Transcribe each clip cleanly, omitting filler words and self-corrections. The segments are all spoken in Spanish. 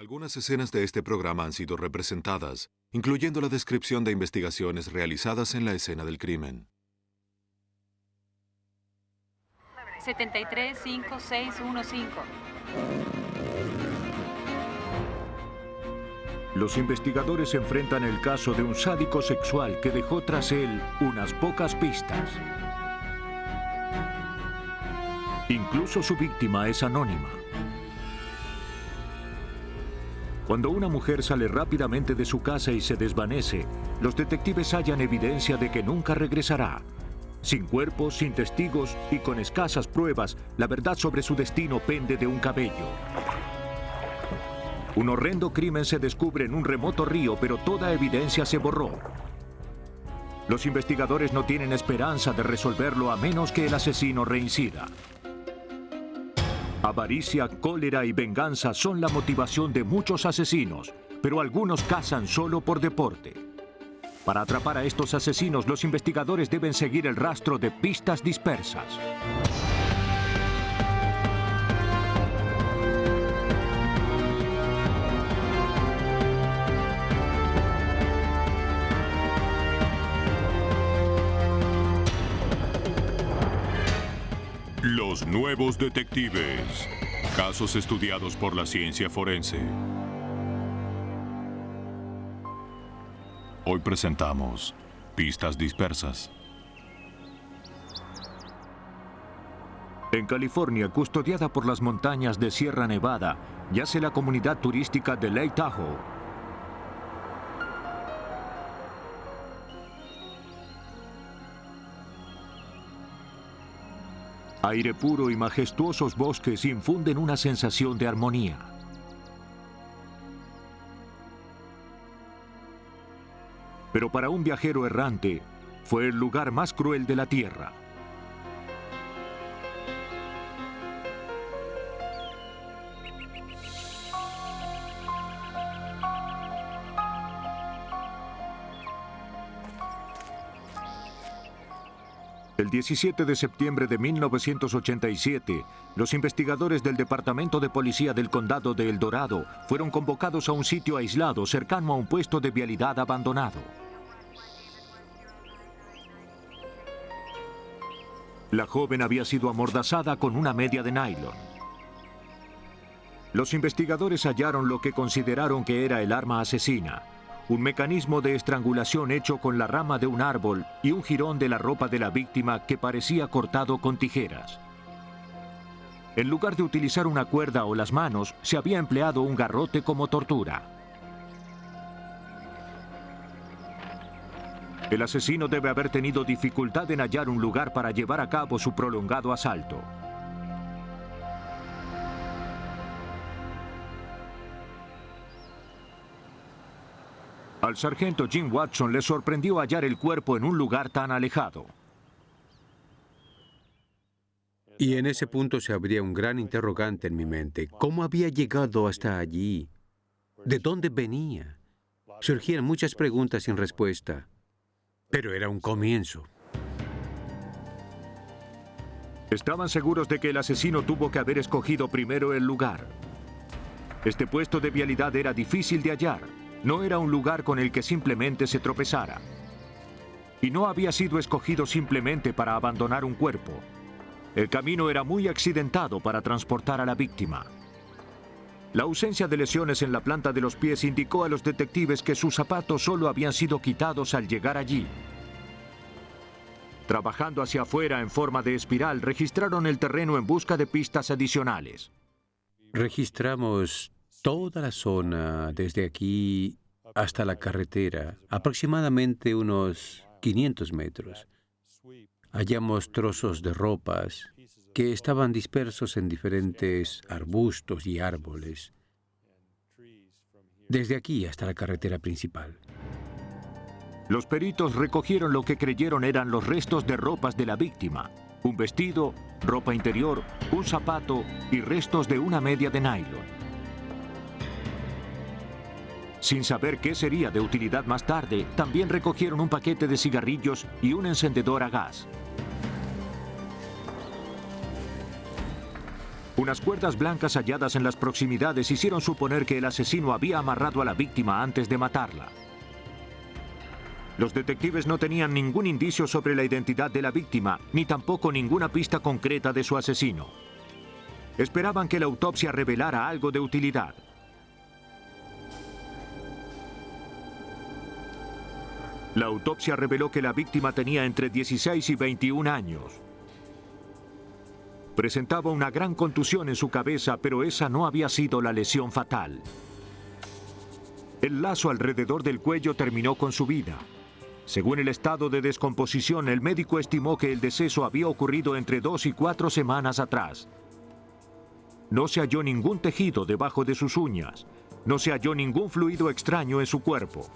Algunas escenas de este programa han sido representadas, incluyendo la descripción de investigaciones realizadas en la escena del crimen. 735615. Los investigadores enfrentan el caso de un sádico sexual que dejó tras él unas pocas pistas. Incluso su víctima es anónima. Cuando una mujer sale rápidamente de su casa y se desvanece, los detectives hallan evidencia de que nunca regresará. Sin cuerpo, sin testigos y con escasas pruebas, la verdad sobre su destino pende de un cabello. Un horrendo crimen se descubre en un remoto río, pero toda evidencia se borró. Los investigadores no tienen esperanza de resolverlo a menos que el asesino reincida. Avaricia, cólera y venganza son la motivación de muchos asesinos, pero algunos cazan solo por deporte. Para atrapar a estos asesinos, los investigadores deben seguir el rastro de pistas dispersas. Los nuevos detectives. Casos estudiados por la ciencia forense. Hoy presentamos Pistas Dispersas. En California, custodiada por las montañas de Sierra Nevada, yace la comunidad turística de Lake Tahoe. Aire puro y majestuosos bosques infunden una sensación de armonía. Pero para un viajero errante, fue el lugar más cruel de la Tierra. El 17 de septiembre de 1987, los investigadores del Departamento de Policía del Condado de El Dorado fueron convocados a un sitio aislado cercano a un puesto de vialidad abandonado. La joven había sido amordazada con una media de nylon. Los investigadores hallaron lo que consideraron que era el arma asesina. Un mecanismo de estrangulación hecho con la rama de un árbol y un jirón de la ropa de la víctima que parecía cortado con tijeras. En lugar de utilizar una cuerda o las manos, se había empleado un garrote como tortura. El asesino debe haber tenido dificultad en hallar un lugar para llevar a cabo su prolongado asalto. Al sargento Jim Watson le sorprendió hallar el cuerpo en un lugar tan alejado. Y en ese punto se abría un gran interrogante en mi mente. ¿Cómo había llegado hasta allí? ¿De dónde venía? Surgían muchas preguntas sin respuesta. Pero era un comienzo. Estaban seguros de que el asesino tuvo que haber escogido primero el lugar. Este puesto de vialidad era difícil de hallar. No era un lugar con el que simplemente se tropezara. Y no había sido escogido simplemente para abandonar un cuerpo. El camino era muy accidentado para transportar a la víctima. La ausencia de lesiones en la planta de los pies indicó a los detectives que sus zapatos solo habían sido quitados al llegar allí. Trabajando hacia afuera en forma de espiral, registraron el terreno en busca de pistas adicionales. Registramos toda la zona desde aquí hasta la carretera, aproximadamente unos 500 metros. Hallamos trozos de ropas que estaban dispersos en diferentes arbustos y árboles, desde aquí hasta la carretera principal. Los peritos recogieron lo que creyeron eran los restos de ropas de la víctima: un vestido, ropa interior, un zapato y restos de una media de nylon. Sin saber qué sería de utilidad más tarde, también recogieron un paquete de cigarrillos y un encendedor a gas. Unas cuerdas blancas halladas en las proximidades hicieron suponer que el asesino había amarrado a la víctima antes de matarla. Los detectives no tenían ningún indicio sobre la identidad de la víctima, ni tampoco ninguna pista concreta de su asesino. Esperaban que la autopsia revelara algo de utilidad. La autopsia reveló que la víctima tenía entre 16 y 21 años. Presentaba una gran contusión en su cabeza, pero esa no había sido la lesión fatal. El lazo alrededor del cuello terminó con su vida. Según el estado de descomposición, el médico estimó que el deceso había ocurrido entre 2 y 4 semanas atrás. No se halló ningún tejido debajo de sus uñas. No se halló ningún fluido extraño en su cuerpo.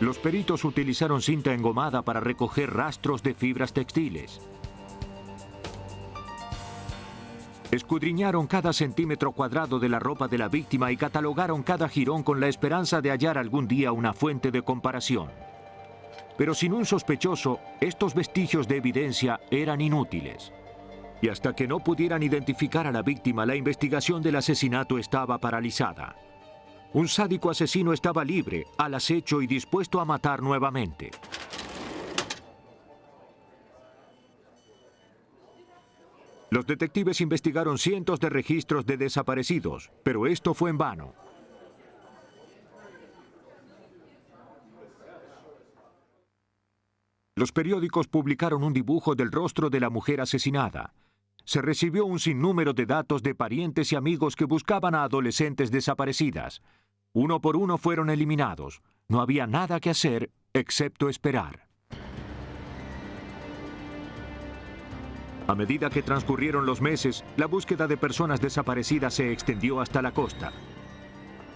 Los peritos utilizaron cinta engomada para recoger rastros de fibras textiles. Escudriñaron cada centímetro cuadrado de la ropa de la víctima y catalogaron cada jirón con la esperanza de hallar algún día una fuente de comparación. Pero sin un sospechoso, estos vestigios de evidencia eran inútiles. Y hasta que no pudieran identificar a la víctima, la investigación del asesinato estaba paralizada. Un sádico asesino estaba libre, al acecho y dispuesto a matar nuevamente. Los detectives investigaron cientos de registros de desaparecidos, pero esto fue en vano. Los periódicos publicaron un dibujo del rostro de la mujer asesinada. Se recibió un sinnúmero de datos de parientes y amigos que buscaban a adolescentes desaparecidas. Uno por uno fueron eliminados. No había nada que hacer excepto esperar. A medida que transcurrieron los meses, la búsqueda de personas desaparecidas se extendió hasta la costa.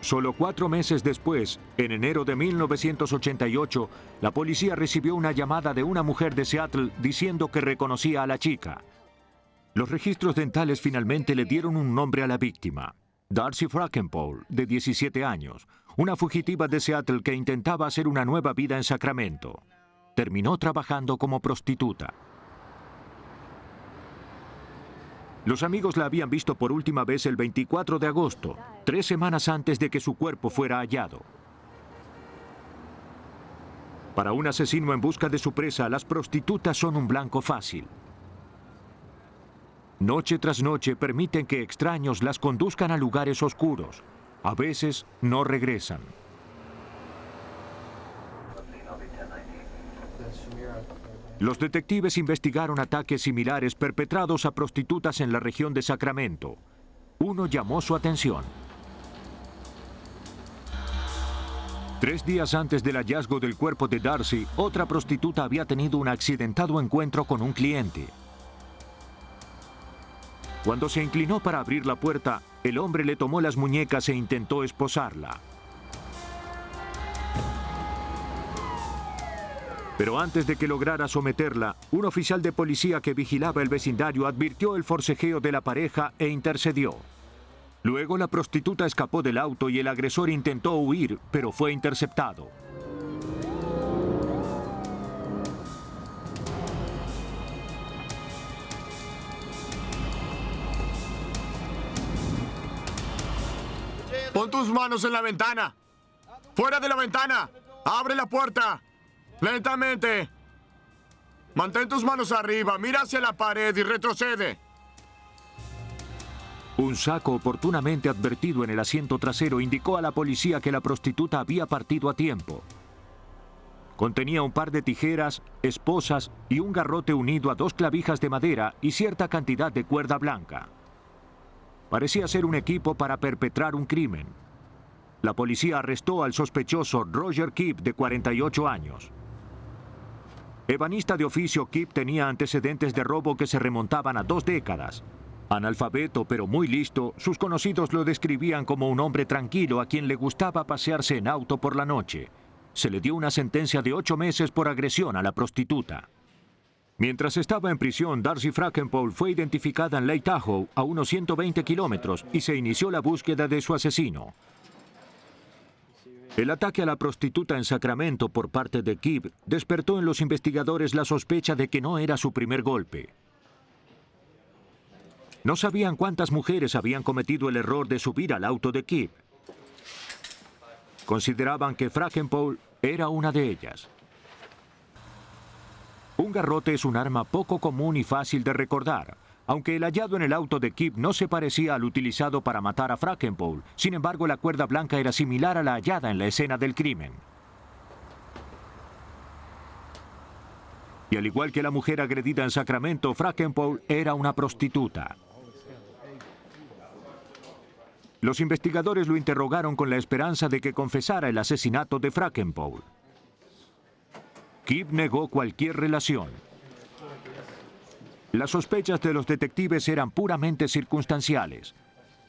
Solo 4 meses después, en enero de 1988, la policía recibió una llamada de una mujer de Seattle diciendo que reconocía a la chica. Los registros dentales finalmente le dieron un nombre a la víctima: Darcy Frackenpole, de 17 años, una fugitiva de Seattle que intentaba hacer una nueva vida en Sacramento. Terminó trabajando como prostituta. Los amigos la habían visto por última vez el 24 de agosto, 3 semanas antes de que su cuerpo fuera hallado. Para un asesino en busca de su presa, las prostitutas son un blanco fácil. Noche tras noche permiten que extraños las conduzcan a lugares oscuros. A veces no regresan. Los detectives investigaron ataques similares perpetrados a prostitutas en la región de Sacramento. Uno llamó su atención. 3 días antes del hallazgo del cuerpo de Darcy, otra prostituta había tenido un accidentado encuentro con un cliente. Cuando se inclinó para abrir la puerta, el hombre le tomó las muñecas e intentó esposarla. Pero antes de que lograra someterla, un oficial de policía que vigilaba el vecindario advirtió el forcejeo de la pareja e intercedió. Luego la prostituta escapó del auto y el agresor intentó huir, pero fue interceptado. Pon tus manos en la ventana. ¡Fuera de la ventana! ¡Abre la puerta! ¡Lentamente! Mantén tus manos arriba, mira hacia la pared y retrocede. Un saco oportunamente advertido en el asiento trasero indicó a la policía que la prostituta había partido a tiempo. Contenía un par de tijeras, esposas y un garrote unido a 2 clavijas de madera y cierta cantidad de cuerda blanca. Parecía ser un equipo para perpetrar un crimen. La policía arrestó al sospechoso Roger Kipp, de 48 años. Ebanista de oficio, Kipp tenía antecedentes de robo que se remontaban a 2 décadas. Analfabeto pero muy listo, sus conocidos lo describían como un hombre tranquilo a quien le gustaba pasearse en auto por la noche. Se le dio una sentencia de 8 meses por agresión a la prostituta. Mientras estaba en prisión, Darcy Frackenpole fue identificada en Lake Tahoe, a unos 120 kilómetros, y se inició la búsqueda de su asesino. El ataque a la prostituta en Sacramento por parte de Kipp despertó en los investigadores la sospecha de que no era su primer golpe. No sabían cuántas mujeres habían cometido el error de subir al auto de Kip. Consideraban que Frankenpole era una de ellas. Un garrote es un arma poco común y fácil de recordar. Aunque el hallado en el auto de Kip no se parecía al utilizado para matar a Frankenpole, sin embargo la cuerda blanca era similar a la hallada en la escena del crimen. Y al igual que la mujer agredida en Sacramento, Frankenpole era una prostituta. Los investigadores lo interrogaron con la esperanza de que confesara el asesinato de Frankenpole. Kip negó cualquier relación. Las sospechas de los detectives eran puramente circunstanciales.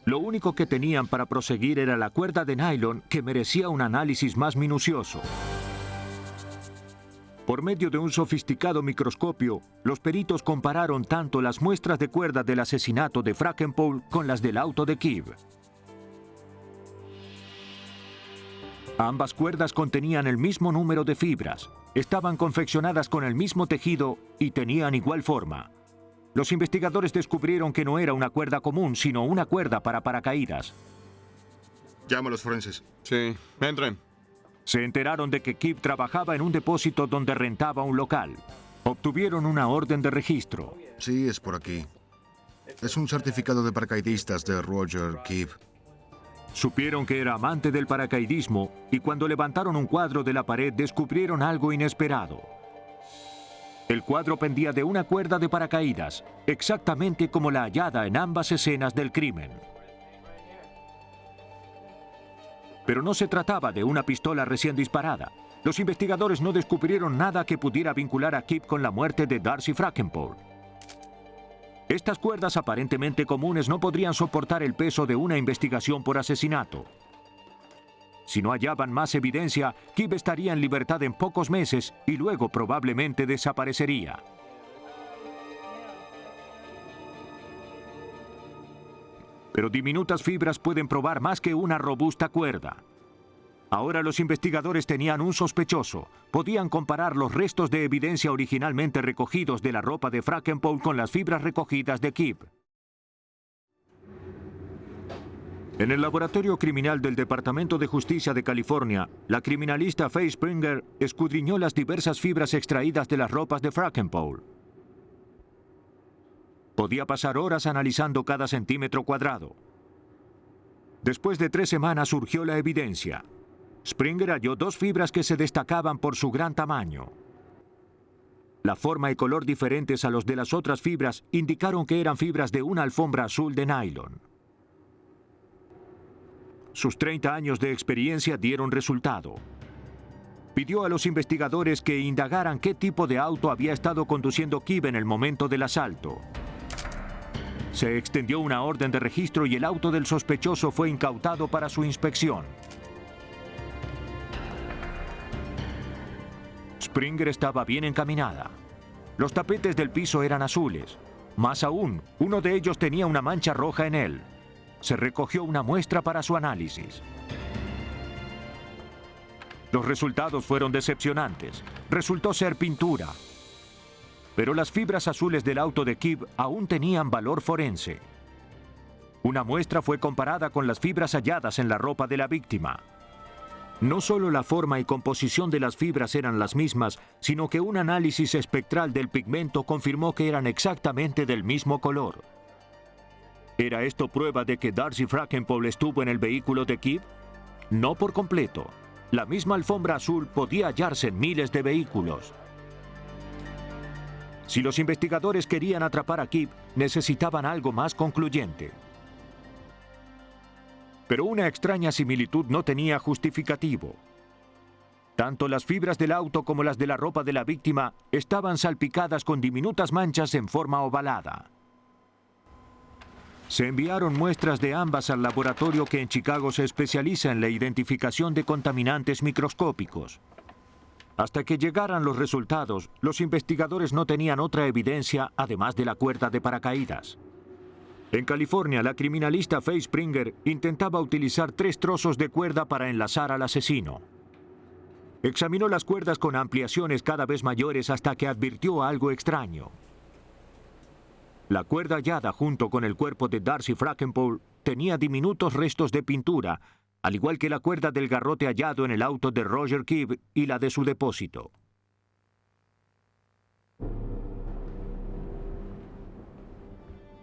Lo único que tenían para proseguir era la cuerda de nylon, que merecía un análisis más minucioso. Por medio de un sofisticado microscopio, los peritos compararon tanto las muestras de cuerda del asesinato de Frankenpole con las del auto de Kip. Ambas cuerdas contenían el mismo número de fibras, estaban confeccionadas con el mismo tejido y tenían igual forma. Los investigadores descubrieron que no era una cuerda común, sino una cuerda para paracaídas. Llama a los forenses. Sí, entren. Se enteraron de que Kip trabajaba en un depósito donde rentaba un local. Obtuvieron una orden de registro. Sí, es por aquí. Es un certificado de paracaidistas de Roger Kip. Supieron que era amante del paracaidismo y cuando levantaron un cuadro de la pared descubrieron algo inesperado. El cuadro pendía de una cuerda de paracaídas, exactamente como la hallada en ambas escenas del crimen. Pero no se trataba de una pistola recién disparada. Los investigadores no descubrieron nada que pudiera vincular a Kip con la muerte de Darcy Frankenpole. Estas cuerdas aparentemente comunes no podrían soportar el peso de una investigación por asesinato. Si no hallaban más evidencia, Kip estaría en libertad en pocos meses y luego probablemente desaparecería. Pero diminutas fibras pueden probar más que una robusta cuerda. Ahora los investigadores tenían un sospechoso. Podían comparar los restos de evidencia originalmente recogidos de la ropa de Frankenpole con las fibras recogidas de Kip. En el laboratorio criminal del Departamento de Justicia de California, la criminalista Faye Springer escudriñó las diversas fibras extraídas de las ropas de Frankenpole. Podía pasar horas analizando cada centímetro cuadrado. Después de 3 semanas surgió la evidencia. Springer halló 2 fibras que se destacaban por su gran tamaño. La forma y color diferentes a los de las otras fibras indicaron que eran fibras de una alfombra azul de nylon. Sus 30 años de experiencia dieron resultado. Pidió a los investigadores que indagaran qué tipo de auto había estado conduciendo Kip en el momento del asalto. Se extendió una orden de registro y el auto del sospechoso fue incautado para su inspección. Springer estaba bien encaminada. Los tapetes del piso eran azules. Más aún, uno de ellos tenía una mancha roja en él. Se recogió una muestra para su análisis. Los resultados fueron decepcionantes. Resultó ser pintura. Pero las fibras azules del auto de Kip aún tenían valor forense. Una muestra fue comparada con las fibras halladas en la ropa de la víctima. No solo la forma y composición de las fibras eran las mismas, sino que un análisis espectral del pigmento confirmó que eran exactamente del mismo color. ¿Era esto prueba de que Darcy Frankenpole estuvo en el vehículo de Kip? No por completo. La misma alfombra azul podía hallarse en miles de vehículos. Si los investigadores querían atrapar a Kip, necesitaban algo más concluyente. Pero una extraña similitud no tenía justificativo. Tanto las fibras del auto como las de la ropa de la víctima estaban salpicadas con diminutas manchas en forma ovalada. Se enviaron muestras de ambas al laboratorio que en Chicago se especializa en la identificación de contaminantes microscópicos. Hasta que llegaran los resultados, los investigadores no tenían otra evidencia además de la cuerda de paracaídas. En California, la criminalista Faye Springer intentaba utilizar 3 trozos de cuerda para enlazar al asesino. Examinó las cuerdas con ampliaciones cada vez mayores hasta que advirtió algo extraño. La cuerda hallada junto con el cuerpo de Darcy Frankenpole tenía diminutos restos de pintura, al igual que la cuerda del garrote hallado en el auto de Roger Kibbe y la de su depósito.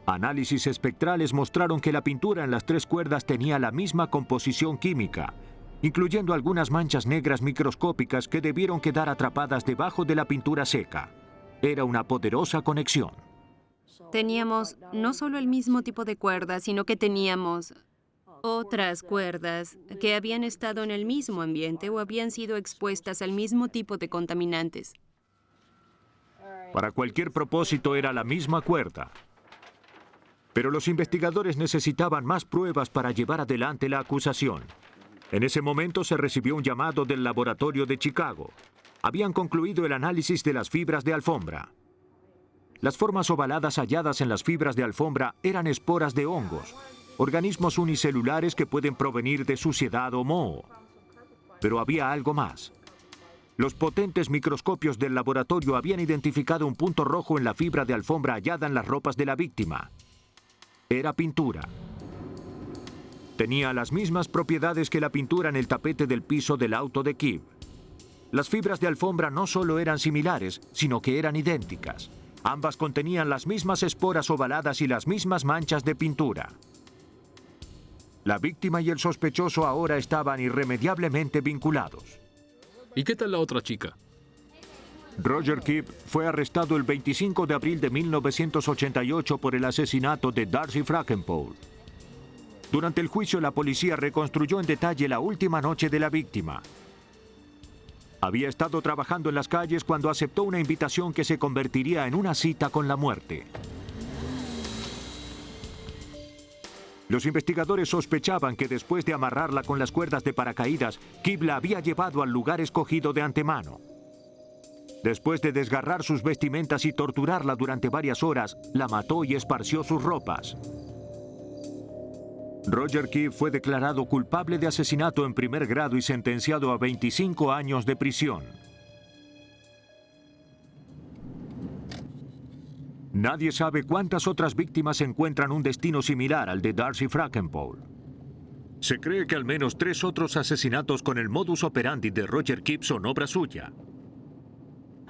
Análisis espectrales mostraron que la pintura en las 3 cuerdas tenía la misma composición química, incluyendo algunas manchas negras microscópicas que debieron quedar atrapadas debajo de la pintura seca. Era una poderosa conexión. Teníamos no solo el mismo tipo de cuerdas, sino que teníamos otras cuerdas que habían estado en el mismo ambiente o habían sido expuestas al mismo tipo de contaminantes. Para cualquier propósito era la misma cuerda. Pero los investigadores necesitaban más pruebas para llevar adelante la acusación. En ese momento se recibió un llamado del laboratorio de Chicago. Habían concluido el análisis de las fibras de alfombra. Las formas ovaladas halladas en las fibras de alfombra eran esporas de hongos, organismos unicelulares que pueden provenir de suciedad o moho. Pero había algo más. Los potentes microscopios del laboratorio habían identificado un punto rojo en la fibra de alfombra hallada en las ropas de la víctima. Era pintura. Tenía las mismas propiedades que la pintura en el tapete del piso del auto de Kibbe. Las fibras de alfombra no solo eran similares, sino que eran idénticas. Ambas contenían las mismas esporas ovaladas y las mismas manchas de pintura. La víctima y el sospechoso ahora estaban irremediablemente vinculados. ¿Y qué tal la otra chica? Roger Kibbe fue arrestado el 25 de abril de 1988 por el asesinato de Darcy Frankenpole. Durante el juicio, la policía reconstruyó en detalle la última noche de la víctima. Había estado trabajando en las calles cuando aceptó una invitación que se convertiría en una cita con la muerte. Los investigadores sospechaban que después de amarrarla con las cuerdas de paracaídas, Kibbe la había llevado al lugar escogido de antemano. Después de desgarrar sus vestimentas y torturarla durante varias horas, la mató y esparció sus ropas. Roger Kibbe fue declarado culpable de asesinato en primer grado y sentenciado a 25 años de prisión. Nadie sabe cuántas otras víctimas encuentran un destino similar al de Darcy Frankenpole. Se cree que al menos 3 otros asesinatos con el modus operandi de Roger Kibbe son obra suya.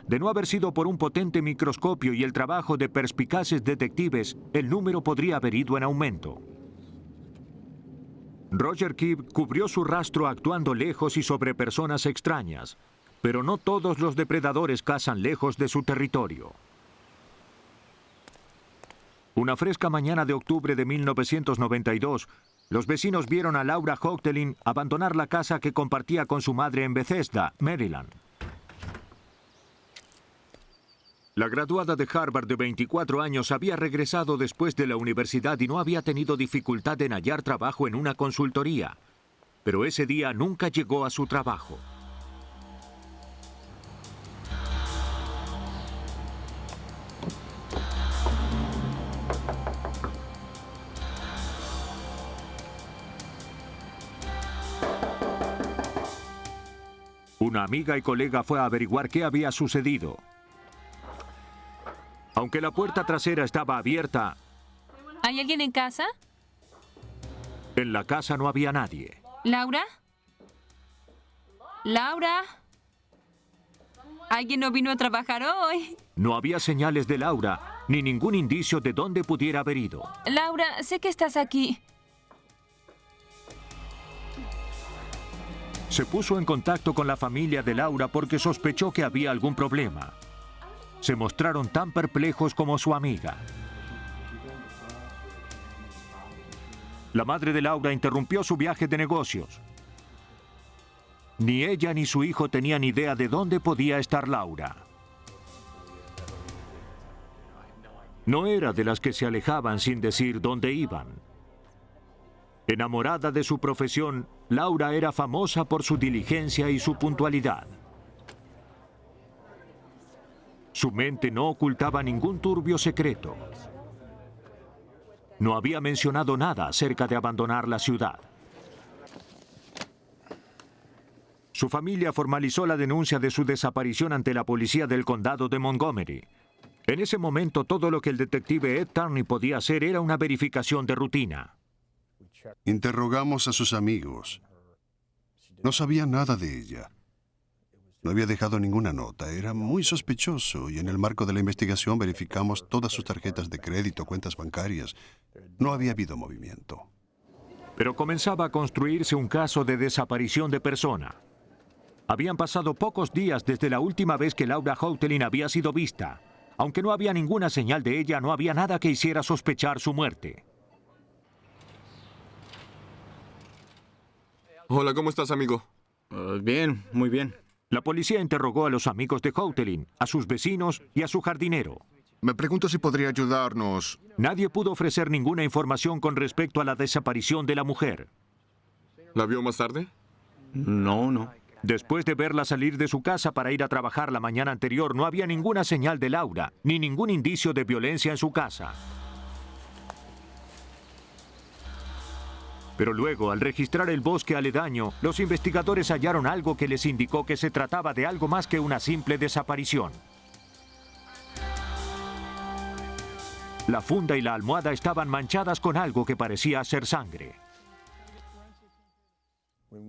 De no haber sido por un potente microscopio y el trabajo de perspicaces detectives, el número podría haber ido en aumento. Roger Kibbe cubrió su rastro actuando lejos y sobre personas extrañas, pero no todos los depredadores cazan lejos de su territorio. Una fresca mañana de octubre de 1992, los vecinos vieron a Laura Hochtelin abandonar la casa que compartía con su madre en Bethesda, Maryland. La graduada de Harvard de 24 años había regresado después de la universidad y no había tenido dificultad en hallar trabajo en una consultoría. Pero ese día nunca llegó a su trabajo. Una amiga y colega fue a averiguar qué había sucedido. Aunque la puerta trasera estaba abierta, ¿Hay alguien en casa? en la casa no había nadie. ¿Laura? ¿Laura? ¿Alguien no vino a trabajar hoy? No había señales de Laura, ni ningún indicio de dónde pudiera haber ido. Laura, sé que estás aquí. Se puso en contacto con la familia de Laura porque sospechó que había algún problema. Se mostraron tan perplejos como su amiga. La madre de Laura interrumpió su viaje de negocios. Ni ella ni su hijo tenían idea de dónde podía estar Laura. No era de las que se alejaban sin decir dónde iban. Enamorada de su profesión, Laura era famosa por su diligencia y su puntualidad. Su mente no ocultaba ningún turbio secreto. No había mencionado nada acerca de abandonar la ciudad. Su familia formalizó la denuncia de su desaparición ante la policía del condado de Montgomery. En ese momento, todo lo que el detective Ed Turney podía hacer era una verificación de rutina. Interrogamos a sus amigos. No sabía nada de ella. No había dejado ninguna nota. Era muy sospechoso y en el marco de la investigación verificamos todas sus tarjetas de crédito, cuentas bancarias. No había habido movimiento. Pero comenzaba a construirse un caso de desaparición de persona. Habían pasado pocos días desde la última vez que Laura Houghton había sido vista. Aunque no había ninguna señal de ella, no había nada que hiciera sospechar su muerte. Hola, ¿cómo estás, amigo? Bien, muy bien. La policía interrogó a los amigos de Houghton, a sus vecinos y a su jardinero. Me pregunto si podría ayudarnos. Nadie pudo ofrecer ninguna información con respecto a la desaparición de la mujer. ¿La vio más tarde? No. Después de verla salir de su casa para ir a trabajar la mañana anterior, no había ninguna señal de Laura, ni ningún indicio de violencia en su casa. Pero luego, al registrar el bosque aledaño, los investigadores hallaron algo que les indicó que se trataba de algo más que una simple desaparición. La funda y la almohada estaban manchadas con algo que parecía ser sangre.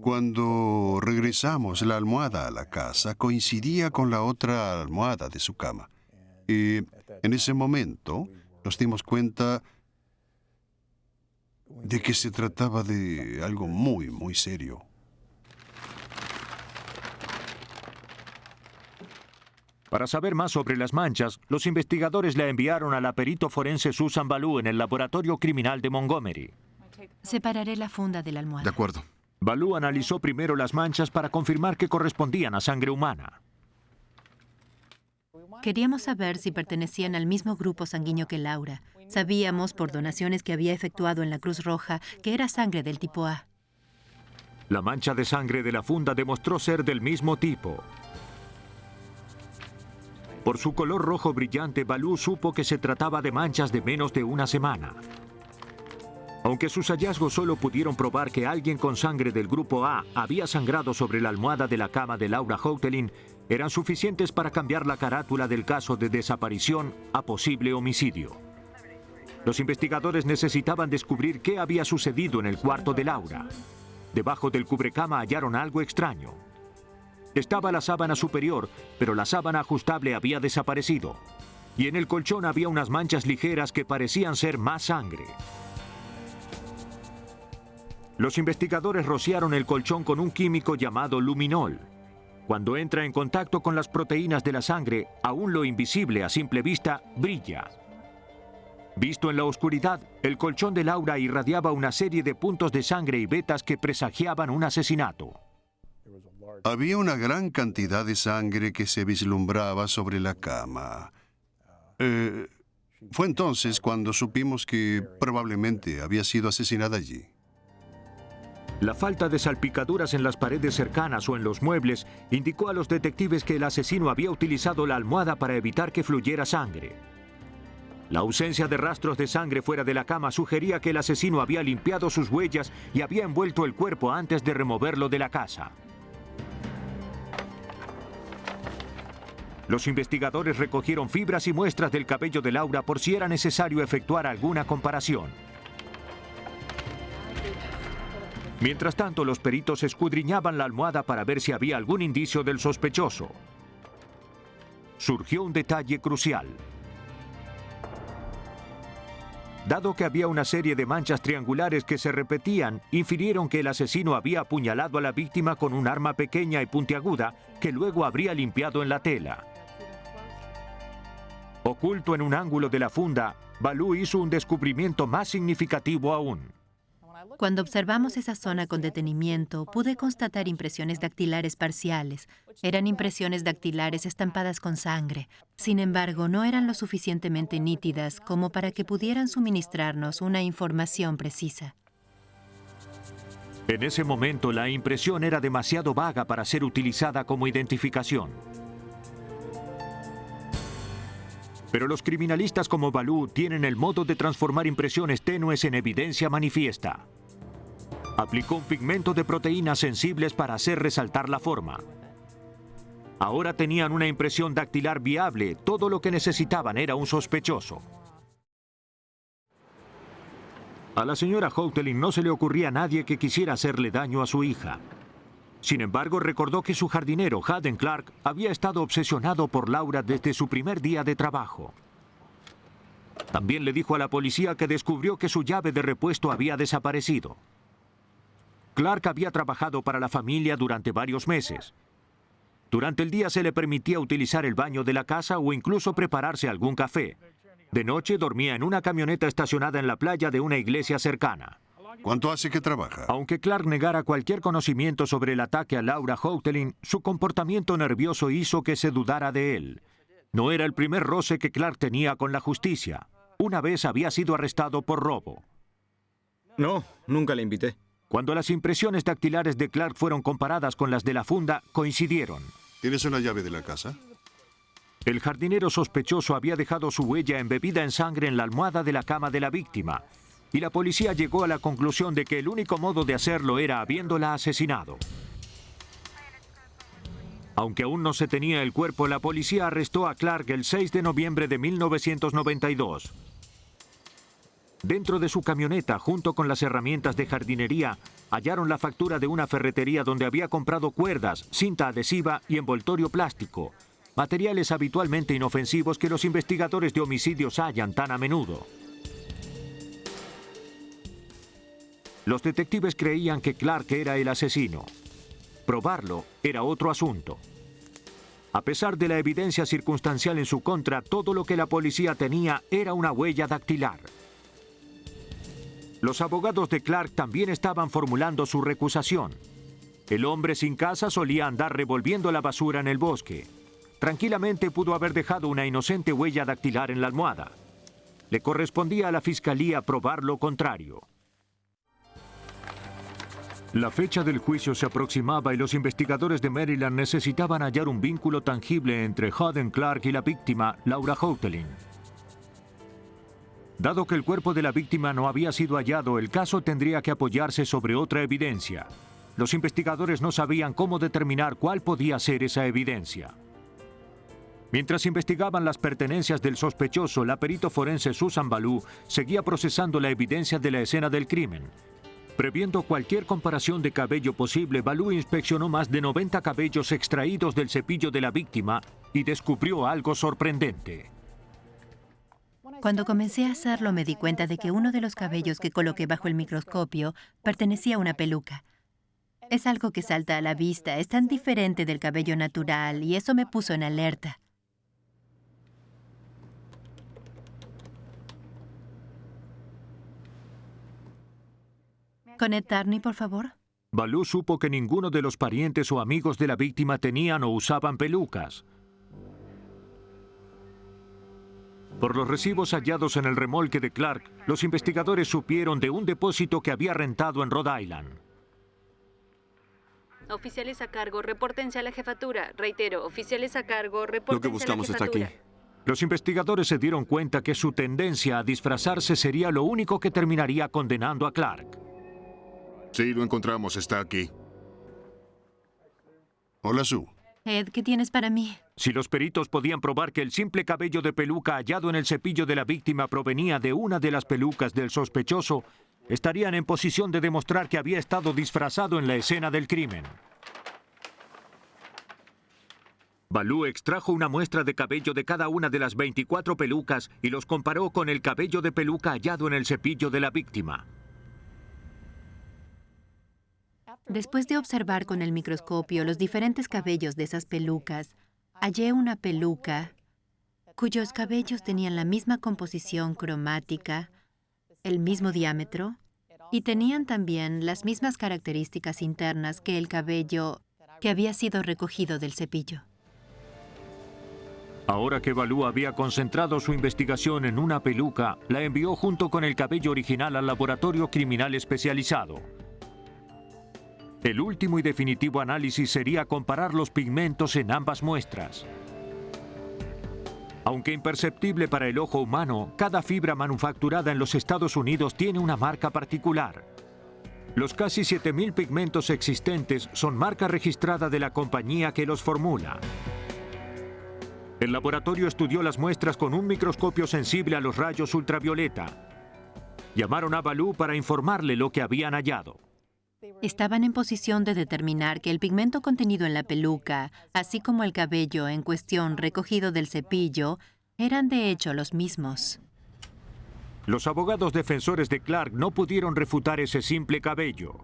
Cuando regresamos la almohada a la casa, coincidía con la otra almohada de su cama. Y en ese momento nos dimos cuenta de que se trataba de algo muy, muy serio. Para saber más sobre las manchas, los investigadores la enviaron a la perito forense Susan Ballou en el laboratorio criminal de Montgomery. Separaré la funda de la almohada. De acuerdo. Ballou analizó primero las manchas para confirmar que correspondían a sangre humana. Queríamos saber si pertenecían al mismo grupo sanguíneo que Laura. Sabíamos, por donaciones que había efectuado en la Cruz Roja, que era sangre del tipo A. La mancha de sangre de la funda demostró ser del mismo tipo. Por su color rojo brillante, Ballou supo que se trataba de manchas de menos de una semana. Aunque sus hallazgos solo pudieron probar que alguien con sangre del grupo A había sangrado sobre la almohada de la cama de Laura Houghton, eran suficientes para cambiar la carátula del caso de desaparición a posible homicidio. Los investigadores necesitaban descubrir qué había sucedido en el cuarto de Laura. Debajo del cubrecama hallaron algo extraño. Estaba la sábana superior, pero la sábana ajustable había desaparecido. Y en el colchón había unas manchas ligeras que parecían ser más sangre. Los investigadores rociaron el colchón con un químico llamado luminol. Cuando entra en contacto con las proteínas de la sangre, aún lo invisible a simple vista brilla. Visto en la oscuridad, el colchón de Laura irradiaba una serie de puntos de sangre y vetas que presagiaban un asesinato. Había una gran cantidad de sangre que se vislumbraba sobre la cama. Fue entonces cuando supimos que probablemente había sido asesinada allí. La falta de salpicaduras en las paredes cercanas o en los muebles indicó a los detectives que el asesino había utilizado la almohada para evitar que fluyera sangre. La ausencia de rastros de sangre fuera de la cama sugería que el asesino había limpiado sus huellas y había envuelto el cuerpo antes de removerlo de la casa. Los investigadores recogieron fibras y muestras del cabello de Laura por si era necesario efectuar alguna comparación. Mientras tanto, los peritos escudriñaban la almohada para ver si había algún indicio del sospechoso. Surgió un detalle crucial. Dado que había una serie de manchas triangulares que se repetían, infirieron que el asesino había apuñalado a la víctima con un arma pequeña y puntiaguda que luego habría limpiado en la tela. Oculto en un ángulo de la funda, Ballou hizo un descubrimiento más significativo aún. Cuando observamos esa zona con detenimiento, pude constatar impresiones dactilares parciales. Eran impresiones dactilares estampadas con sangre. Sin embargo, no eran lo suficientemente nítidas como para que pudieran suministrarnos una información precisa. En ese momento, la impresión era demasiado vaga para ser utilizada como identificación. Pero los criminalistas como Ballou tienen el modo de transformar impresiones tenues en evidencia manifiesta. Aplicó un pigmento de proteínas sensibles para hacer resaltar la forma. Ahora tenían una impresión dactilar viable. Todo lo que necesitaban era un sospechoso. A la señora Houghteling no se le ocurría a nadie que quisiera hacerle daño a su hija. Sin embargo, recordó que su jardinero, Haden Clark, había estado obsesionado por Laura desde su primer día de trabajo. También le dijo a la policía que descubrió que su llave de repuesto había desaparecido. Clark había trabajado para la familia durante varios meses. Durante el día se le permitía utilizar el baño de la casa o incluso prepararse algún café. De noche dormía en una camioneta estacionada en la playa de una iglesia cercana. ¿Cuánto hace que trabaja? Aunque Clark negara cualquier conocimiento sobre el ataque a Laura Houghteling, su comportamiento nervioso hizo que se dudara de él. No era el primer roce que Clark tenía con la justicia. Una vez había sido arrestado por robo. No, nunca le invité. Cuando las impresiones dactilares de Clark fueron comparadas con las de la funda, coincidieron. ¿Tienes una llave de la casa? El jardinero sospechoso había dejado su huella embebida en sangre en la almohada de la cama de la víctima, y la policía llegó a la conclusión de que el único modo de hacerlo era habiéndola asesinado. Aunque aún no se tenía el cuerpo, la policía arrestó a Clark el 6 de noviembre de 1992. Dentro de su camioneta, junto con las herramientas de jardinería, hallaron la factura de una ferretería donde había comprado cuerdas, cinta adhesiva y envoltorio plástico, materiales habitualmente inofensivos que los investigadores de homicidios hallan tan a menudo. Los detectives creían que Clark era el asesino. Probarlo era otro asunto. A pesar de la evidencia circunstancial en su contra, todo lo que la policía tenía era una huella dactilar. Los abogados de Clark también estaban formulando su recusación. El hombre sin casa solía andar revolviendo la basura en el bosque. Tranquilamente pudo haber dejado una inocente huella dactilar en la almohada. Le correspondía a la fiscalía probar lo contrario. La fecha del juicio se aproximaba y los investigadores de Maryland necesitaban hallar un vínculo tangible entre Haden Clark y la víctima, Laura Houghteling. Dado que el cuerpo de la víctima no había sido hallado, el caso tendría que apoyarse sobre otra evidencia. Los investigadores no sabían cómo determinar cuál podía ser esa evidencia. Mientras investigaban las pertenencias del sospechoso, la perito forense Susan Ballou seguía procesando la evidencia de la escena del crimen. Previendo cualquier comparación de cabello posible, Ballou inspeccionó más de 90 cabellos extraídos del cepillo de la víctima y descubrió algo sorprendente. Cuando comencé a hacerlo, me di cuenta de que uno de los cabellos que coloqué bajo el microscopio pertenecía a una peluca. Es algo que salta a la vista, es tan diferente del cabello natural, y eso me puso en alerta. ¿Conectarme, por favor? Ballou supo que ninguno de los parientes o amigos de la víctima tenían o usaban pelucas. Por los recibos hallados en el remolque de Clark, los investigadores supieron de un depósito que había rentado en Rhode Island. Oficiales a cargo, repórtense a la jefatura. Reitero, oficiales a cargo, repórtense Lo que buscamos a la está jefatura. aquí. Los investigadores se dieron cuenta que su tendencia a disfrazarse sería lo único que terminaría condenando a Clark. Sí, lo encontramos, está aquí. Hola, Sue. Ed, ¿qué tienes para mí? Si los peritos podían probar que el simple cabello de peluca hallado en el cepillo de la víctima provenía de una de las pelucas del sospechoso, estarían en posición de demostrar que había estado disfrazado en la escena del crimen. Ballou extrajo una muestra de cabello de cada una de las 24 pelucas y los comparó con el cabello de peluca hallado en el cepillo de la víctima. Después de observar con el microscopio los diferentes cabellos de esas pelucas, hallé una peluca cuyos cabellos tenían la misma composición cromática, el mismo diámetro, y tenían también las mismas características internas que el cabello que había sido recogido del cepillo. Ahora que Ballou había concentrado su investigación en una peluca, la envió junto con el cabello original al laboratorio criminal especializado. El último y definitivo análisis sería comparar los pigmentos en ambas muestras. Aunque imperceptible para el ojo humano, cada fibra manufacturada en los Estados Unidos tiene una marca particular. Los casi 7.000 pigmentos existentes son marca registrada de la compañía que los formula. El laboratorio estudió las muestras con un microscopio sensible a los rayos ultravioleta. Llamaron a Baloo para informarle lo que habían hallado. Estaban en posición de determinar que el pigmento contenido en la peluca, así como el cabello en cuestión recogido del cepillo, eran de hecho los mismos. Los abogados defensores de Clark no pudieron refutar ese simple cabello.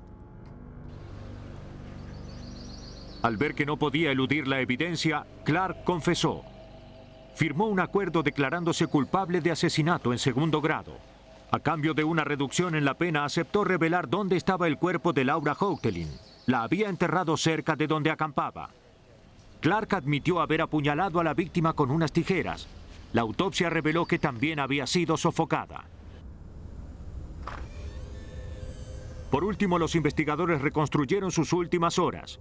Al ver que no podía eludir la evidencia, Clark confesó. Firmó un acuerdo declarándose culpable de asesinato en segundo grado. A cambio de una reducción en la pena, aceptó revelar dónde estaba el cuerpo de Laura Houghtelin. La había enterrado cerca de donde acampaba. Clark admitió haber apuñalado a la víctima con unas tijeras. La autopsia reveló que también había sido sofocada. Por último, los investigadores reconstruyeron sus últimas horas.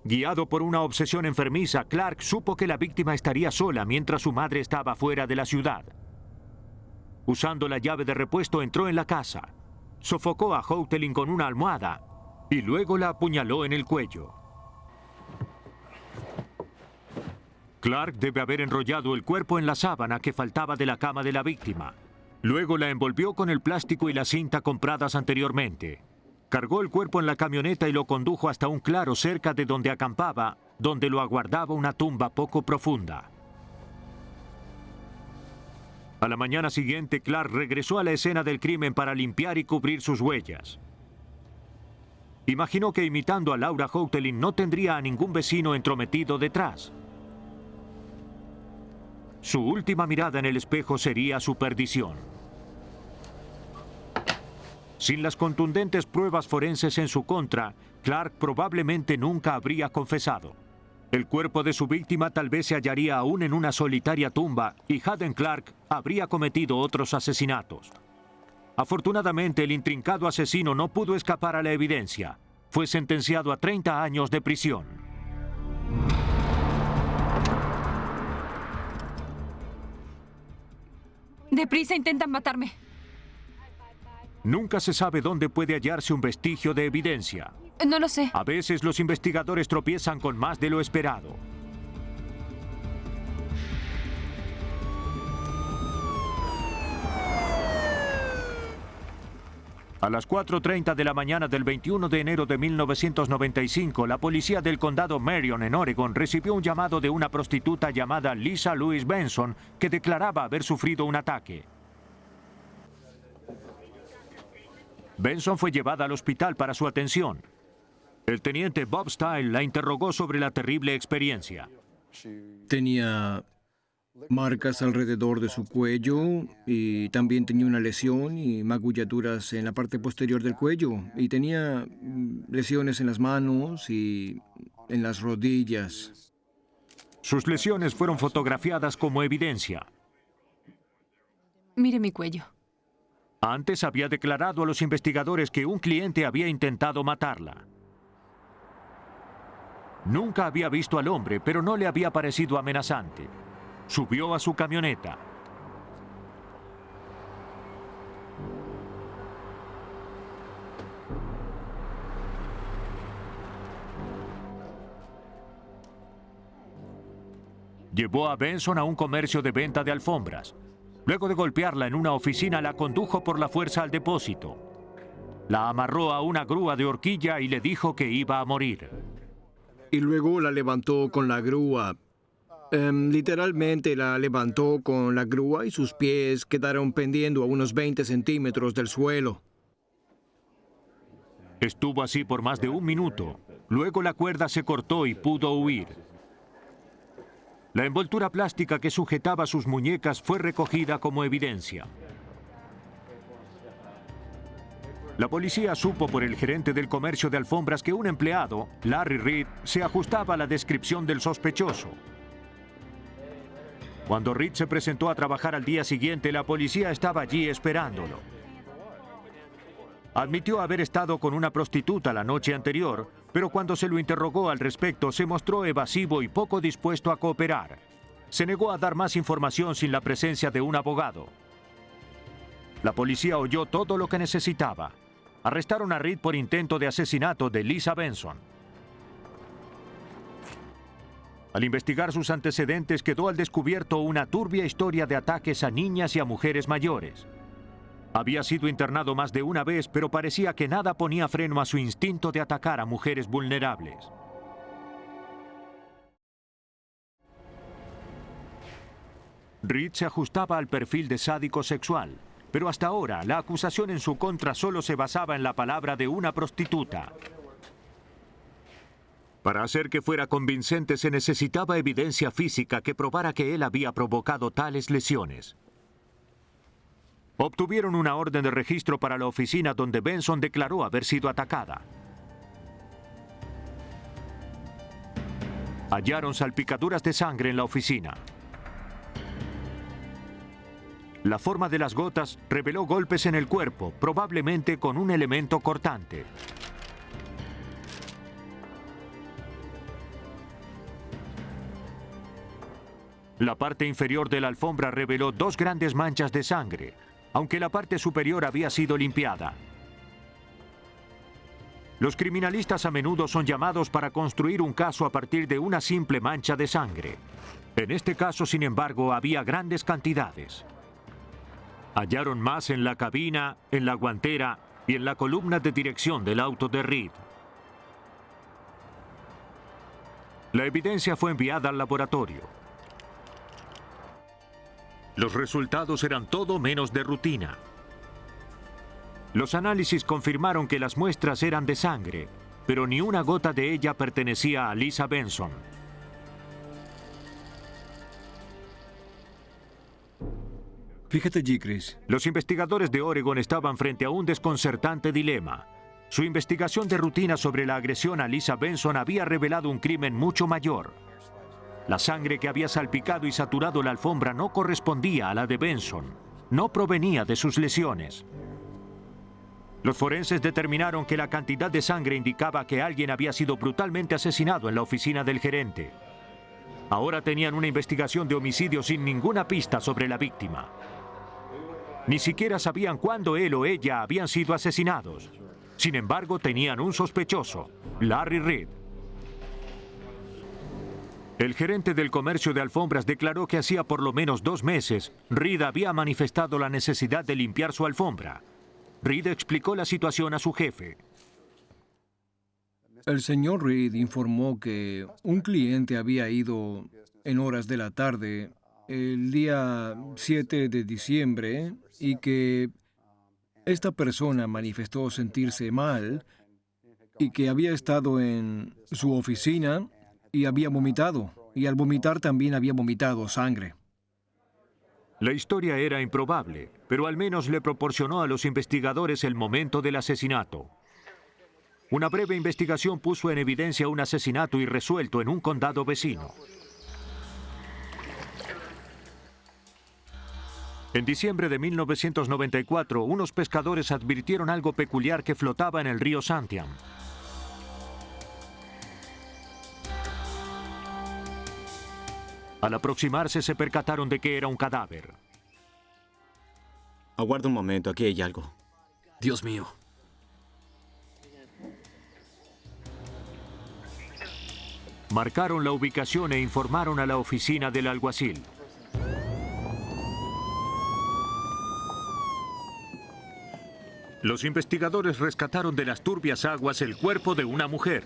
Guiado por una obsesión enfermiza, Clark supo que la víctima estaría sola mientras su madre estaba fuera de la ciudad. Usando la llave de repuesto, entró en la casa. Sofocó a Houghtelin con una almohada y luego la apuñaló en el cuello. Clark debe haber enrollado el cuerpo en la sábana que faltaba de la cama de la víctima. Luego la envolvió con el plástico y la cinta compradas anteriormente. Cargó el cuerpo en la camioneta y lo condujo hasta un claro cerca de donde acampaba, donde lo aguardaba una tumba poco profunda. A la mañana siguiente, Clark regresó a la escena del crimen para limpiar y cubrir sus huellas. Imaginó que imitando a Laura Houghtelin no tendría a ningún vecino entrometido detrás. Su última mirada en el espejo sería su perdición. Sin las contundentes pruebas forenses en su contra, Clark probablemente nunca habría confesado. El cuerpo de su víctima tal vez se hallaría aún en una solitaria tumba y Haden Clark habría cometido otros asesinatos. Afortunadamente, el intrincado asesino no pudo escapar a la evidencia. Fue sentenciado a 30 años de prisión. Deprisa, intentan matarme. Nunca se sabe dónde puede hallarse un vestigio de evidencia. No lo sé. A veces los investigadores tropiezan con más de lo esperado. A las 4:30 de la mañana del 21 de enero de 1995, la policía del condado Marion, en Oregon, recibió un llamado de una prostituta llamada Lisa Louise Benson, que declaraba haber sufrido un ataque. Benson fue llevada al hospital para su atención. El teniente Bob Style la interrogó sobre la terrible experiencia. Tenía marcas alrededor de su cuello y también tenía una lesión y magulladuras en la parte posterior del cuello. Y tenía lesiones en las manos y en las rodillas. Sus lesiones fueron fotografiadas como evidencia. Mire mi cuello. Antes había declarado a los investigadores que un cliente había intentado matarla. Nunca había visto al hombre, pero no le había parecido amenazante. Subió a su camioneta. Llevó a Benson a un comercio de venta de alfombras. Luego de golpearla en una oficina, la condujo por la fuerza al depósito. La amarró a una grúa de horquilla y le dijo que iba a morir. Y luego la levantó con la grúa. Literalmente la levantó con la grúa y sus pies quedaron pendiendo a unos 20 centímetros del suelo. Estuvo así por más de 1 minuto. Luego la cuerda se cortó y pudo huir. La envoltura plástica que sujetaba sus muñecas fue recogida como evidencia. La policía supo por el gerente del comercio de alfombras que un empleado, Larry Reed, se ajustaba a la descripción del sospechoso. Cuando Reed se presentó a trabajar al día siguiente, la policía estaba allí esperándolo. Admitió haber estado con una prostituta la noche anterior, pero cuando se lo interrogó al respecto se mostró evasivo y poco dispuesto a cooperar. Se negó a dar más información sin la presencia de un abogado. La policía oyó todo lo que necesitaba. arrestaron a Reed por intento de asesinato de Lisa Benson. Al investigar sus antecedentes, quedó al descubierto una turbia historia de ataques a niñas y a mujeres mayores. Había sido internado más de una vez, pero parecía que nada ponía freno a su instinto de atacar a mujeres vulnerables. Reed se ajustaba al perfil de sádico sexual, pero hasta ahora la acusación en su contra solo se basaba en la palabra de una prostituta. Para hacer que fuera convincente se necesitaba evidencia física que probara que él había provocado tales lesiones. Obtuvieron una orden de registro para la oficina donde Benson declaró haber sido atacada. Hallaron salpicaduras de sangre en la oficina. La forma de las gotas reveló golpes en el cuerpo, probablemente con un elemento cortante. La parte inferior de la alfombra reveló 2 grandes manchas de sangre, aunque la parte superior había sido limpiada. Los criminalistas a menudo son llamados para construir un caso a partir de una simple mancha de sangre. En este caso, sin embargo, había grandes cantidades. Hallaron más en la cabina, en la guantera y en la columna de dirección del auto de Reed. La evidencia fue enviada al laboratorio. Los resultados eran todo menos de rutina. Los análisis confirmaron que las muestras eran de sangre, pero ni una gota de ella pertenecía a Lisa Benson. Fíjate, Chris. Los investigadores de Oregon estaban frente a un desconcertante dilema. Su investigación de rutina sobre la agresión a Lisa Benson había revelado un crimen mucho mayor. La sangre que había salpicado y saturado la alfombra no correspondía a la de Benson. No provenía de sus lesiones. Los forenses determinaron que la cantidad de sangre indicaba que alguien había sido brutalmente asesinado en la oficina del gerente. Ahora tenían una investigación de homicidio sin ninguna pista sobre la víctima. Ni siquiera sabían cuándo él o ella habían sido asesinados. Sin embargo, tenían un sospechoso, Larry Reed. El gerente del comercio de alfombras declaró que hacía por lo menos 2 meses, Reed había manifestado la necesidad de limpiar su alfombra. Reed explicó la situación a su jefe. El señor Reed informó que un cliente había ido en horas de la tarde el día 7 de diciembre y que esta persona manifestó sentirse mal y que había estado en su oficina y había vomitado, y al vomitar también había vomitado sangre. La historia era improbable, pero al menos le proporcionó a los investigadores el momento del asesinato. Una breve investigación puso en evidencia un asesinato irresuelto en un condado vecino. En diciembre de 1994, unos pescadores advirtieron algo peculiar que flotaba en el río Santiam. Al aproximarse se percataron de que era un cadáver. Aguarda un momento, aquí hay algo. Dios mío. Marcaron la ubicación e informaron a la oficina del alguacil. Los investigadores rescataron de las turbias aguas el cuerpo de una mujer.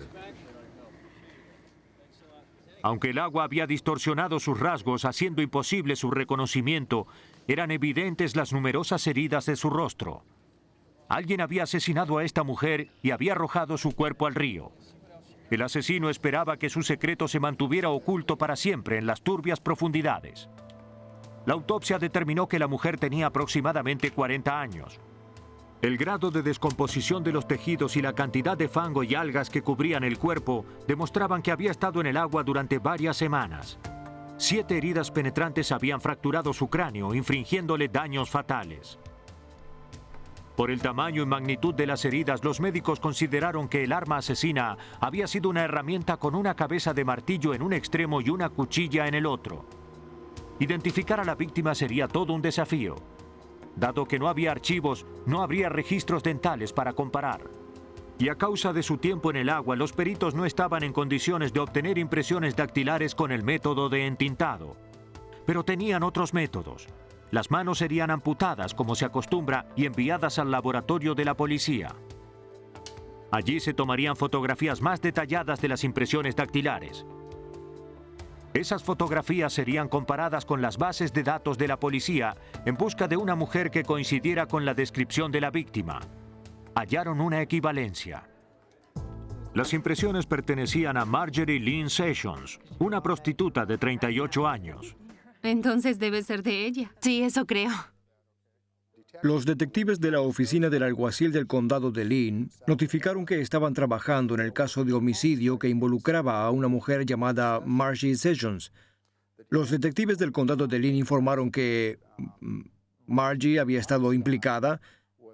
Aunque el agua había distorsionado sus rasgos, haciendo imposible su reconocimiento, eran evidentes las numerosas heridas de su rostro. Alguien había asesinado a esta mujer y había arrojado su cuerpo al río. El asesino esperaba que su secreto se mantuviera oculto para siempre en las turbias profundidades. La autopsia determinó que la mujer tenía aproximadamente 40 años. El grado de descomposición de los tejidos y la cantidad de fango y algas que cubrían el cuerpo demostraban que había estado en el agua durante varias semanas. 7 heridas penetrantes habían fracturado su cráneo, infringiéndole daños fatales. Por el tamaño y magnitud de las heridas, los médicos consideraron que el arma asesina había sido una herramienta con una cabeza de martillo en un extremo y una cuchilla en el otro. Identificar a la víctima sería todo un desafío. Dado que no había archivos, no habría registros dentales para comparar. Y a causa de su tiempo en el agua, los peritos no estaban en condiciones de obtener impresiones dactilares con el método de entintado. Pero tenían otros métodos. Las manos serían amputadas, como se acostumbra, y enviadas al laboratorio de la policía. Allí se tomarían fotografías más detalladas de las impresiones dactilares. Esas fotografías serían comparadas con las bases de datos de la policía en busca de una mujer que coincidiera con la descripción de la víctima. Hallaron una equivalencia. Las impresiones pertenecían a Marjorie Lynn Sessions, una prostituta de 38 años. Entonces debe ser de ella. Sí, eso creo. Los detectives de la oficina del alguacil del condado de Lynn notificaron que estaban trabajando en el caso de homicidio que involucraba a una mujer llamada Margie Sessions. Los detectives del condado de Lynn informaron que Margie había estado implicada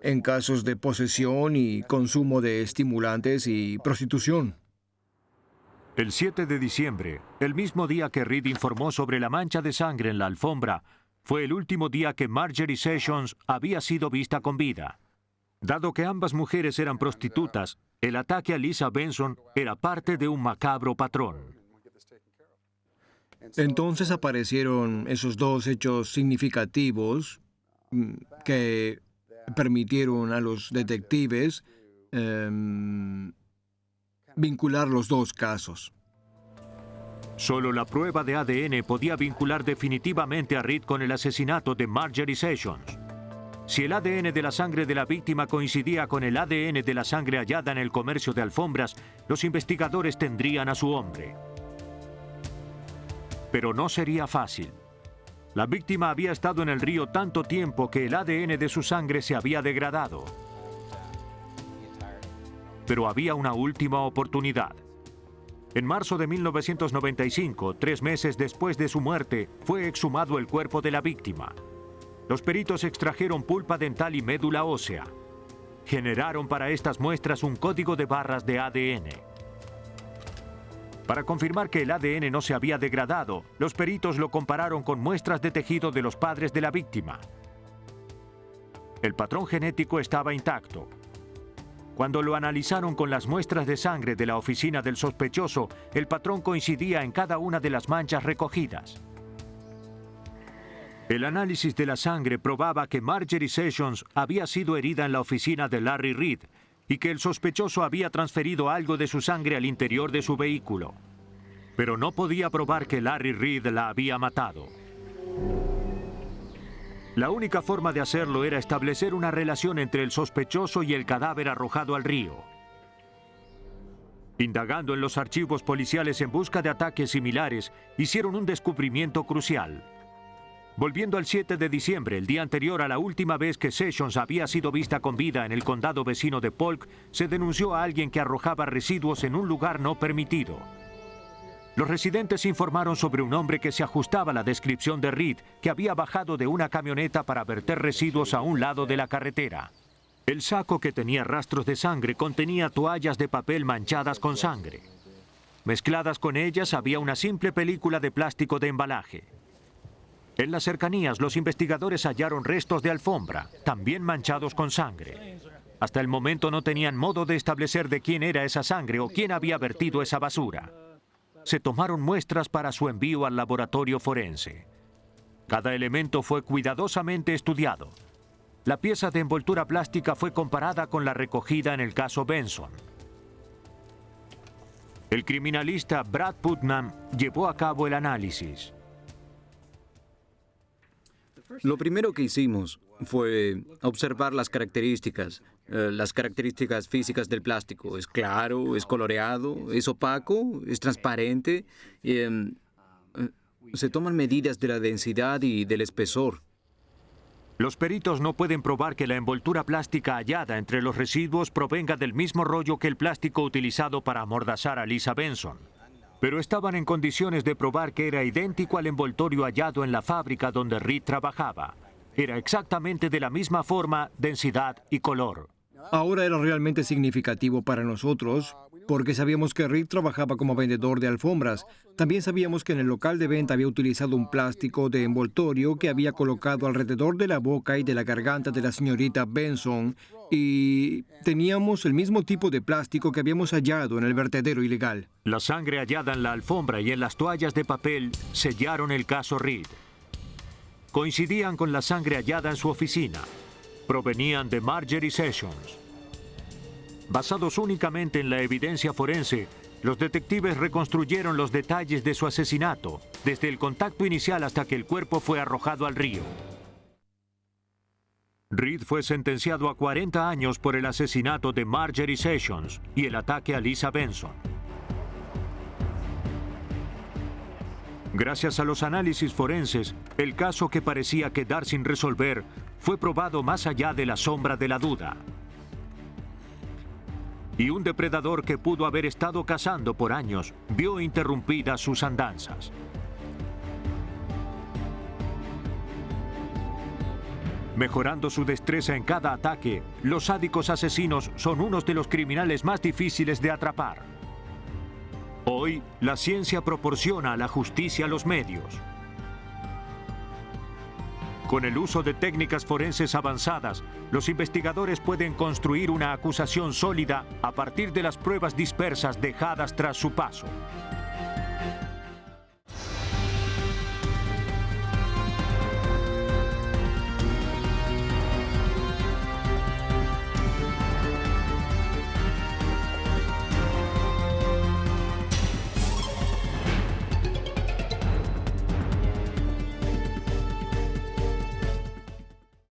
en casos de posesión y consumo de estimulantes y prostitución. El 7 de diciembre, el mismo día que Reed informó sobre la mancha de sangre en la alfombra, fue el último día que Marjorie Sessions había sido vista con vida. Dado que ambas mujeres eran prostitutas, el ataque a Lisa Benson era parte de un macabro patrón. Entonces aparecieron esos dos hechos significativos que permitieron a los detectives vincular los dos casos. Solo la prueba de ADN podía vincular definitivamente a Reed con el asesinato de Marjorie Sessions. Si el ADN de la sangre de la víctima coincidía con el ADN de la sangre hallada en el comercio de alfombras, los investigadores tendrían a su hombre. Pero no sería fácil. La víctima había estado en el río tanto tiempo que el ADN de su sangre se había degradado. Pero había una última oportunidad. En marzo de 1995, 3 meses después de su muerte, fue exhumado el cuerpo de la víctima. Los peritos extrajeron pulpa dental y médula ósea. Generaron para estas muestras un código de barras de ADN. Para confirmar que el ADN no se había degradado, los peritos lo compararon con muestras de tejido de los padres de la víctima. El patrón genético estaba intacto. Cuando lo analizaron con las muestras de sangre de la oficina del sospechoso, el patrón coincidía en cada una de las manchas recogidas. El análisis de la sangre probaba que Marjorie Sessions había sido herida en la oficina de Larry Reed y que el sospechoso había transferido algo de su sangre al interior de su vehículo. Pero no podía probar que Larry Reed la había matado. La única forma de hacerlo era establecer una relación entre el sospechoso y el cadáver arrojado al río. Indagando en los archivos policiales en busca de ataques similares, hicieron un descubrimiento crucial. Volviendo al 7 de diciembre, el día anterior a la última vez que Sessions había sido vista con vida en el condado vecino de Polk, se denunció a alguien que arrojaba residuos en un lugar no permitido. Los residentes informaron sobre un hombre que se ajustaba a la descripción de Reed, que había bajado de una camioneta para verter residuos a un lado de la carretera. El saco, que tenía rastros de sangre, contenía toallas de papel manchadas con sangre. Mezcladas con ellas había una simple película de plástico de embalaje. En las cercanías, los investigadores hallaron restos de alfombra, también manchados con sangre. Hasta el momento no tenían modo de establecer de quién era esa sangre o quién había vertido esa basura. Se tomaron muestras para su envío al laboratorio forense. Cada elemento fue cuidadosamente estudiado. La pieza de envoltura plástica fue comparada con la recogida en el caso Benson. El criminalista Brad Putnam llevó a cabo el análisis. Lo primero que hicimos fue observar las características físicas del plástico. ¿Es claro? ¿Es coloreado? ¿Es opaco? ¿Es transparente? Se toman medidas de la densidad y del espesor. Los peritos no pueden probar que la envoltura plástica hallada entre los residuos provenga del mismo rollo que el plástico utilizado para amordazar a Lisa Benson. Pero estaban en condiciones de probar que era idéntico al envoltorio hallado en la fábrica donde Reed trabajaba. Era exactamente de la misma forma, densidad y color. Ahora era realmente significativo para nosotros porque sabíamos que Reed trabajaba como vendedor de alfombras. También sabíamos que en el local de venta había utilizado un plástico de envoltorio que había colocado alrededor de la boca y de la garganta de la señorita Benson, y teníamos el mismo tipo de plástico que habíamos hallado en el vertedero ilegal. La sangre hallada en la alfombra y en las toallas de papel sellaron el caso Reed. Coincidían con la sangre hallada en su oficina. Provenían de Marjorie Sessions. Basados únicamente en la evidencia forense, los detectives reconstruyeron los detalles de su asesinato, desde el contacto inicial hasta que el cuerpo fue arrojado al río. Reed fue sentenciado a 40 años por el asesinato de Marjorie Sessions y el ataque a Lisa Benson. Gracias a los análisis forenses, el caso que parecía quedar sin resolver fue probado más allá de la sombra de la duda. Y un depredador que pudo haber estado cazando por años vio interrumpidas sus andanzas. Mejorando su destreza en cada ataque, los sádicos asesinos son unos de los criminales más difíciles de atrapar. Hoy, la ciencia proporciona a la justicia los medios. Con el uso de técnicas forenses avanzadas, los investigadores pueden construir una acusación sólida a partir de las pruebas dispersas dejadas tras su paso.